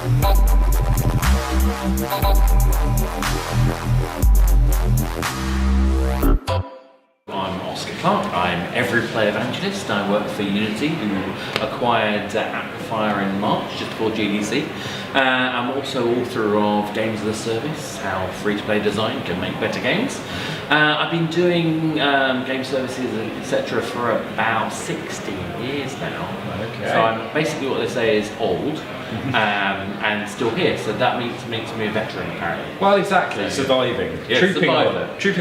I'm Oscar Clark, I'm Everyplay evangelist. I work for Unity, who acquired Applifier in March, just before GDC. I'm also author of Games as a Service, how free-to-play design can make better games. I've been doing game services, etc. for about 16 years now. Okay. So I'm basically, what they say is old, and still here, so that makes me a veteran apparently. Well, exactly, surviving. Yeah, Trooping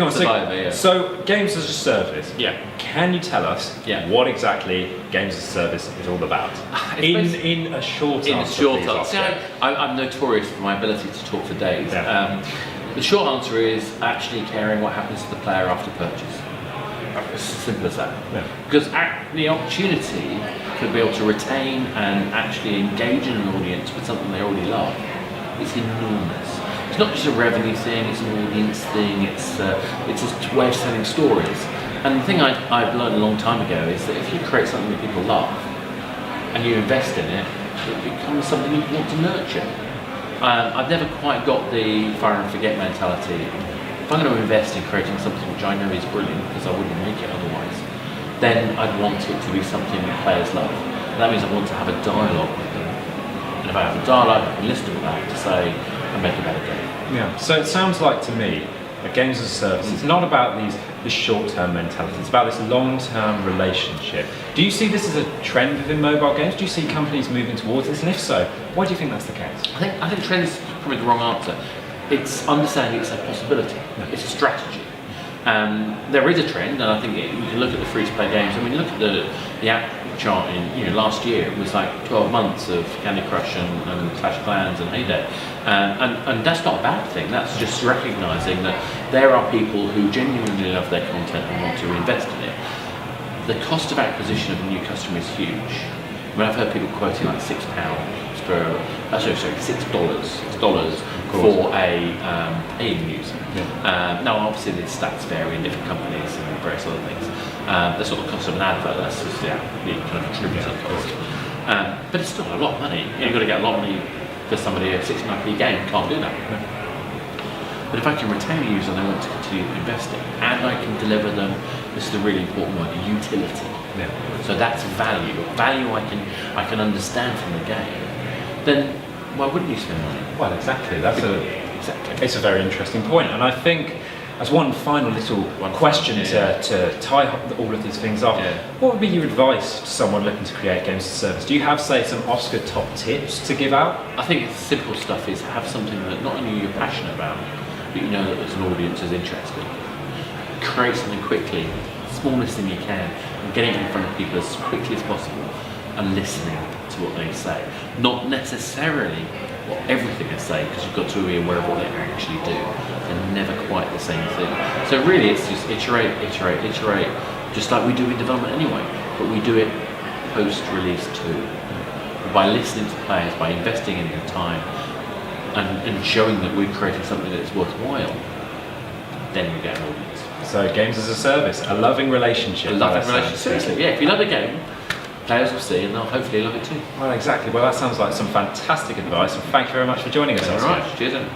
on. Survivor, yeah. So, Games as a Service. Yeah. Can you tell us what exactly Games as a Service is all about? In a short answer. I'm notorious for my ability to talk for days. Yeah. The short answer is actually caring what happens to the player after purchase. It's as simple as that. Yeah. Because the opportunity to be able to retain and actually engage in an audience with something they already love is enormous. It's not just a revenue thing, it's an audience thing, it's a way of selling stories. And the thing I've learned a long time ago is that if you create something that people love and you invest in it, it becomes something you want to nurture. I've never quite got the fire and forget mentality. If I'm going to invest in creating something which I know is brilliant, because I wouldn't make it otherwise, then I'd want it to be something that players love. And that means I want to have a dialogue with them. And if I have a dialogue, I can listen to what they have to say and make a better game. Yeah. So it sounds like to me that Games as a Service, it's not about this short-term mentality, it's about this long-term relationship. Do you see this as a trend within mobile games? Do you see companies moving towards this? And if so, why do you think that's the case? I think trend is probably the wrong answer. It's understanding it's a possibility. Yeah. It's a strategy. There is a trend, and I think you can look at the free-to-play games. I mean, look at the app chart in last year. It was like 12 months of Candy Crush and Clash of Clans and Heyday, and that's not a bad thing. That's just recognising that there are people who genuinely love their content and want to invest in it. The cost of acquisition of a new customer is huge. I mean, I've heard people quoting like £6 for $6 for a paying user. Yeah. Now, obviously, the stats vary in different companies and various other things. The sort of cost of an advert, that's just the kind of contributor cost. But it's still a lot of money. You've got to get a lot of money for somebody a 69p game, can't do that. Yeah. But if I can retain a user and I want to continue investing, and I can deliver them, this is the really important one, utility. Yeah. So that's value. Value I can understand from the game. Then why wouldn't you spend money? Well, exactly. It's a very interesting point, and I think as one final little question to tie all of these things off, what would be your advice to someone looking to create games as a service? Do you have, say, some Oscar top tips to give out? I think the simple stuff is have something that not only you're passionate about, but you know that there's an audience is interested. Create something quickly, smallest thing you can, and getting it in front of people as quickly as possible, and listening to what they say. Not necessarily everything they say, because you've got to be aware of what they actually do. They're never quite the same thing. So really it's just iterate, just like we do in development anyway, but we do it post-release too. By listening to players, by investing in the time, and showing that we're creating something that's worthwhile, then we get an audience. So Games as a Service, a loving relationship. Seriously, yeah, if you love the game, players will see and they'll hopefully love it too. Well, exactly. Well, that sounds like some fantastic advice, and thank you very much for joining us. All right, cheers then.